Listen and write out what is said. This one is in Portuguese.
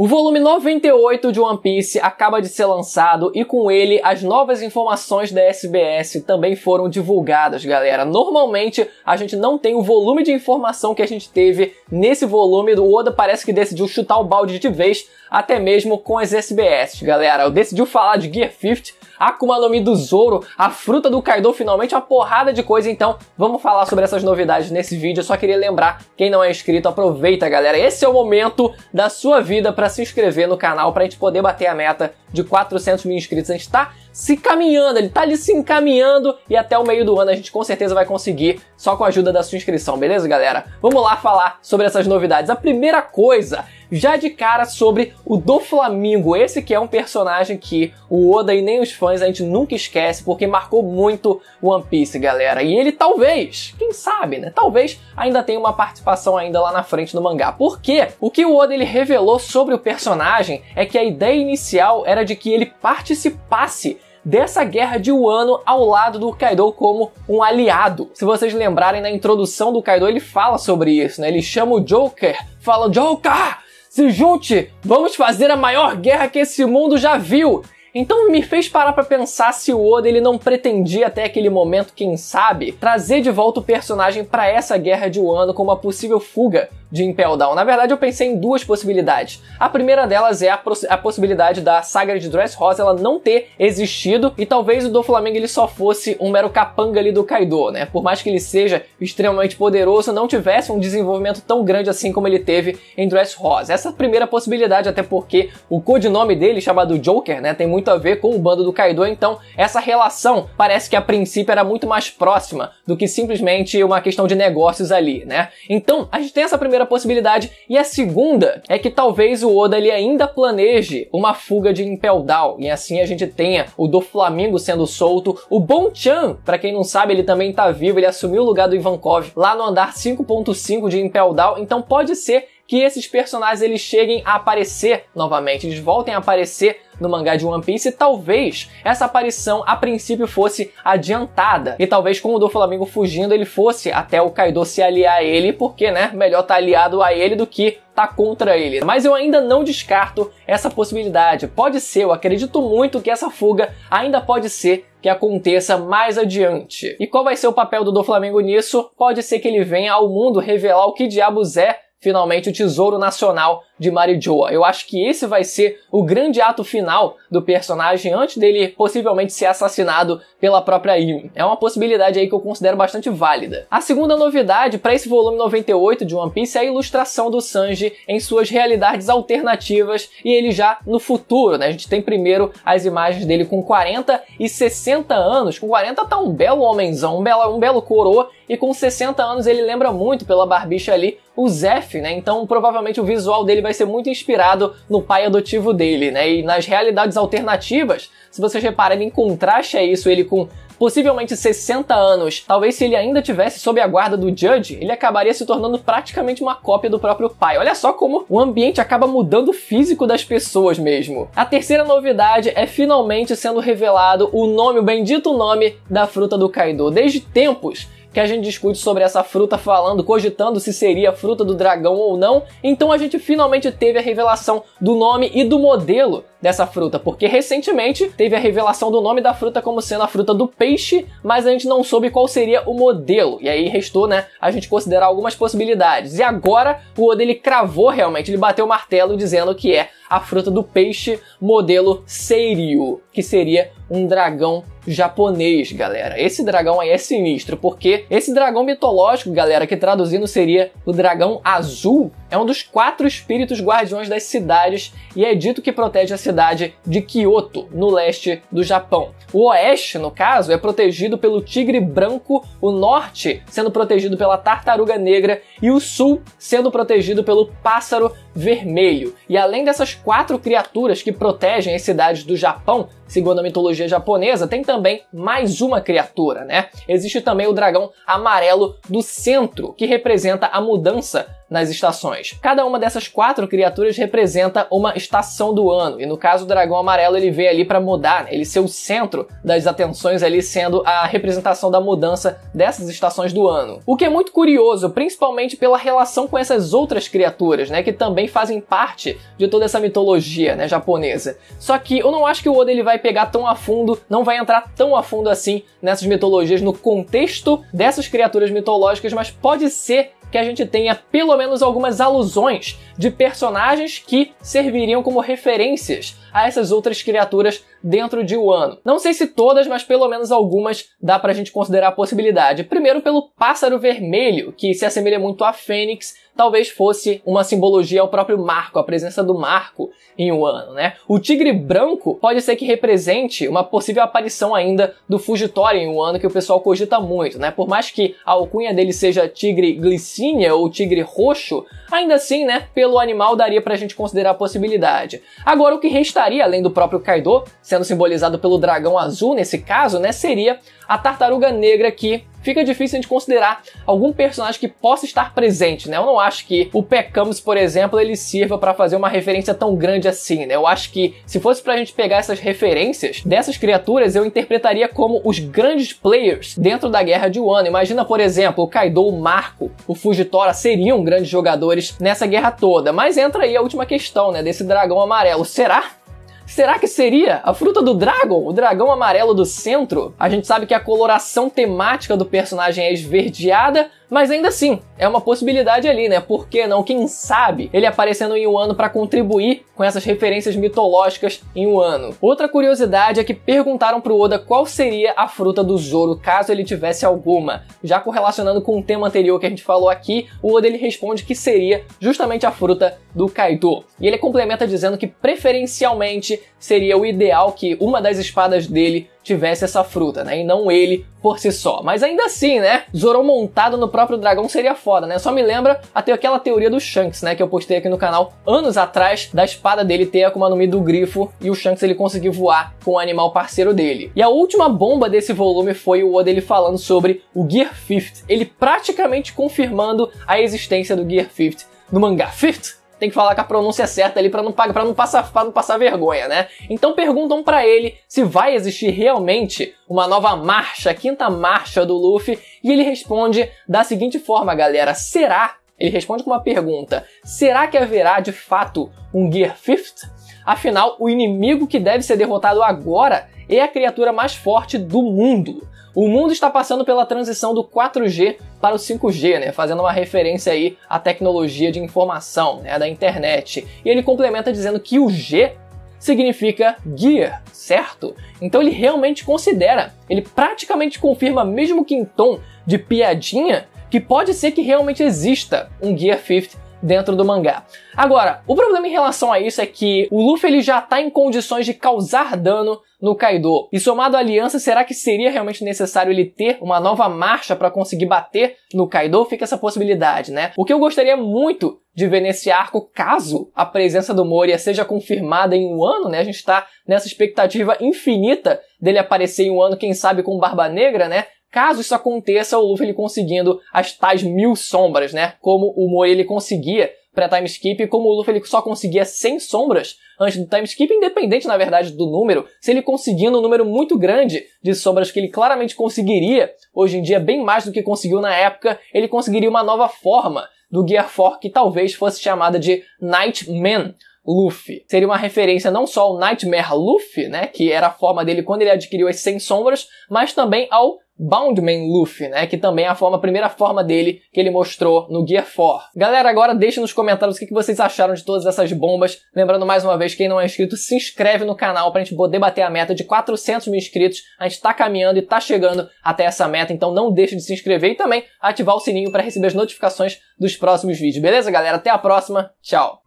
O volume 98 de One Piece acaba de ser lançado e com ele as novas informações da SBS também foram divulgadas, galera. Normalmente a gente não tem o volume de informação que a gente teve nesse volume. O Oda parece que decidiu chutar o balde de vez, até mesmo com as SBS, galera. Decidiu falar de Gear 50, Akuma no Mi do Zoro, a fruta do Kaido, finalmente uma porrada de coisa. Então vamos falar sobre essas novidades nesse vídeo. Eu só queria lembrar, quem não é inscrito, aproveita, galera. Esse é o momento da sua vida para se inscrever no canal, pra gente poder bater a meta de 400 mil inscritos. A gente tá se caminhando, ele tá ali se encaminhando e até o meio do ano a gente com certeza vai conseguir, só com a ajuda da sua inscrição, beleza, galera? Vamos lá falar sobre essas novidades. A primeira coisa, já de cara, sobre o Doflamingo. Esse que é um personagem que o Oda e nem os fãs a gente nunca esquece, porque marcou muito One Piece, galera. E ele talvez, quem sabe, né? Talvez ainda tenha uma participação ainda lá na frente no mangá. Por quê? O que o Oda ele revelou sobre o personagem é que a ideia inicial era de que ele participasse dessa guerra de Wano ao lado do Kaido como um aliado. Se vocês lembrarem, na introdução do Kaido ele fala sobre isso, né? Ele chama o Joker, fala: Joker, se junte, vamos fazer a maior guerra que esse mundo já viu. Então me fez parar pra pensar se o Oda ele não pretendia até aquele momento, quem sabe, trazer de volta o personagem pra essa guerra de Wano como uma possível fuga de Impel Down. Na verdade eu pensei em duas possibilidades. A primeira delas é a possibilidade da saga de Dressrosa ela não ter existido e talvez o Doflamingo ele só fosse um mero capanga ali do Kaido, né? Por mais que ele seja extremamente poderoso, não tivesse um desenvolvimento tão grande assim como ele teve em Dressrosa. Essa é a primeira possibilidade, até porque o codinome dele, chamado Joker, né, tem muito a ver com o bando do Kaido, então essa relação parece que a princípio era muito mais próxima do que simplesmente uma questão de negócios ali, né? Então a gente tem essa primeira possibilidade, e a segunda é que talvez o Oda ele ainda planeje uma fuga de Impel Down, e assim a gente tenha o Doflamingo sendo solto, o Bonchan, pra quem não sabe, ele também tá vivo, ele assumiu o lugar do Ivankov lá no andar 5.5 de Impel Down, então pode ser que esses personagens eles cheguem a aparecer novamente, eles voltem a aparecer no mangá de One Piece, e talvez essa aparição a princípio fosse adiantada, e talvez com o Doflamingo fugindo ele fosse até o Kaido se aliar a ele, porque, né, melhor tá aliado a ele do que tá contra ele. Mas eu ainda não descarto essa possibilidade. Pode ser, eu acredito muito que essa fuga ainda pode ser que aconteça mais adiante. E qual vai ser o papel do Doflamingo nisso? Pode ser que ele venha ao mundo revelar o que diabos é finalmente o Tesouro Nacional de Marijoa. Eu acho que esse vai ser o grande ato final do personagem antes dele possivelmente ser assassinado pela própria Imi. É uma possibilidade aí que eu considero bastante válida. A segunda novidade para esse volume 98 de One Piece é a ilustração do Sanji em suas realidades alternativas e ele já no futuro, né? A gente tem primeiro as imagens dele com 40 e 60 anos. Com 40 tá um belo homenzão, um belo coroa, e com 60 anos ele lembra muito pela barbicha ali o Zeff, né? Então provavelmente o visual dele vai ser muito inspirado no pai adotivo dele, né? E nas realidades alternativas, se vocês repararem, em contraste a isso, ele com possivelmente 60 anos, talvez se ele ainda tivesse sob a guarda do Judge, ele acabaria se tornando praticamente uma cópia do próprio pai. Olha só como o ambiente acaba mudando o físico das pessoas mesmo. A terceira novidade é finalmente sendo revelado o nome, o bendito nome da fruta do Kaido. Desde tempos que a gente discute sobre essa fruta, cogitando se seria a fruta do dragão ou não, então a gente finalmente teve a revelação do nome e do modelo dessa fruta, porque recentemente teve a revelação do nome da fruta como sendo a fruta do peixe, mas a gente não soube qual seria o modelo, e aí restou, né, a gente considerar algumas possibilidades, e agora o Oda ele cravou realmente, ele bateu o martelo dizendo que é a fruta do peixe modelo Seiryu, que seria um dragão japonês, galera. Esse dragão aí é sinistro, porque esse dragão mitológico, galera, que traduzindo seria o dragão azul, é um dos 4 espíritos guardiões das cidades e é dito que protege a cidade de Kyoto, no leste do Japão. O oeste, no caso, é protegido pelo tigre branco, o norte sendo protegido pela tartaruga negra e o sul sendo protegido pelo pássaro vermelho. E além dessas 4 criaturas que protegem as cidades do Japão, segundo a mitologia japonesa, tem também mais uma criatura, né? Existe também o dragão amarelo do centro, que representa a mudança nas estações. Cada uma dessas 4 criaturas representa uma estação do ano, e no caso o dragão amarelo ele veio ali para mudar, né? Ele ser o centro das atenções ali, sendo a representação da mudança dessas estações do ano. O que é muito curioso, principalmente pela relação com essas outras criaturas, né, que também fazem parte de toda essa mitologia, né, japonesa. Só que eu não acho que o Oda ele vai pegar tão a fundo, não vai entrar tão a fundo assim nessas mitologias, no contexto dessas criaturas mitológicas, mas pode ser que a gente tenha pelo menos algumas alusões de personagens que serviriam como referências a essas outras criaturas dentro de Wano. Não sei se todas, mas pelo menos algumas dá pra gente considerar a possibilidade. Primeiro pelo pássaro vermelho, que se assemelha muito a Fênix, talvez fosse uma simbologia ao próprio Marco, a presença do Marco em Wano, né? O tigre branco pode ser que represente uma possível aparição ainda do Fugitório em Wano, que o pessoal cogita muito, né? Por mais que a alcunha dele seja tigre glicínia ou tigre roxo, ainda assim, né, pelo animal daria pra gente considerar a possibilidade. Agora, o que restaria, além do próprio Kaido, sendo simbolizado pelo dragão azul nesse caso, né, seria a tartaruga negra, que fica difícil de considerar algum personagem que possa estar presente, né? Eu não acho que o Peccamus, por exemplo, ele sirva para fazer uma referência tão grande assim, né? Eu acho que se fosse pra gente pegar essas referências dessas criaturas, eu interpretaria como os grandes players dentro da Guerra de Wano. Imagina, por exemplo, o Kaido, o Marco, o Fujitora seriam grandes jogadores nessa guerra toda. Mas entra aí a última questão, né, desse dragão amarelo. Será que seria a fruta do Dragon, o dragão amarelo do centro? A gente sabe que a coloração temática do personagem é esverdeada, mas ainda assim, é uma possibilidade ali, né? Por que não? Quem sabe ele aparecendo em Wano para contribuir com essas referências mitológicas em Wano. Outra curiosidade é que perguntaram pro Oda qual seria a fruta do Zoro, caso ele tivesse alguma. Já correlacionando com o tema anterior que a gente falou aqui, o Oda ele responde que seria justamente a fruta do Kaido. E ele complementa dizendo que preferencialmente seria o ideal que uma das espadas dele tivesse essa fruta, né? E não ele por si só. Mas ainda assim, né? Zoro montado no próprio dragão seria foda, né? Só me lembra até aquela teoria do Shanks, né? Que eu postei aqui no canal anos atrás, da espada dele ter a Akuma no Mi do grifo e o Shanks ele conseguir voar com o animal parceiro dele. E a última bomba desse volume foi o Oda ele falando sobre o Gear 50. Ele praticamente confirmando a existência do Gear 50 no mangá. 50? Tem que falar com a pronúncia certa ali pra não passar vergonha, né? Então perguntam pra ele se vai existir realmente uma nova marcha, a 5ª marcha do Luffy, e ele responde da seguinte forma, galera: será? Ele responde com uma pergunta: será que haverá de fato um Gear 50? Afinal, o inimigo que deve ser derrotado agora é a criatura mais forte do mundo. O mundo está passando pela transição do 4G para o 5G, né? Fazendo uma referência aí à tecnologia de informação, né? Da internet. E ele complementa dizendo que o G significa Gear, certo? Então ele realmente considera, ele praticamente confirma, mesmo que em tom de piadinha, que pode ser que realmente exista um Gear 50 dentro do mangá. Agora, o problema em relação a isso é que o Luffy ele já está em condições de causar dano no Kaido. E somado à aliança, será que seria realmente necessário ele ter uma nova marcha para conseguir bater no Kaido? Fica essa possibilidade, né? O que eu gostaria muito de ver nesse arco, caso a presença do Moria seja confirmada em Wano, né? A gente está nessa expectativa infinita dele aparecer em Wano, quem sabe com Barba Negra, né? Caso isso aconteça, o Luffy ele conseguindo as tais 1000 sombras, né? Como o Moria ele conseguia pré-time skip, e como o Luffy ele só conseguia 100 sombras antes do time skip, independente, na verdade, do número, se ele conseguindo um número muito grande de sombras que ele claramente conseguiria, hoje em dia bem mais do que conseguiu na época, ele conseguiria uma nova forma do Gear 4 que talvez fosse chamada de Nightman Luffy. Seria uma referência não só ao Nightmare Luffy, né, que era a forma dele quando ele adquiriu as 100 sombras, mas também ao Boundman Luffy, né, que também é a primeira forma dele que ele mostrou no Gear 4. Galera, agora deixem nos comentários o que vocês acharam de todas essas bombas. Lembrando mais uma vez, quem não é inscrito, se inscreve no canal pra gente poder bater a meta de 400 mil inscritos. A gente tá caminhando e tá chegando até essa meta, então não deixe de se inscrever e também ativar o sininho para receber as notificações dos próximos vídeos. Beleza, galera? Até a próxima. Tchau!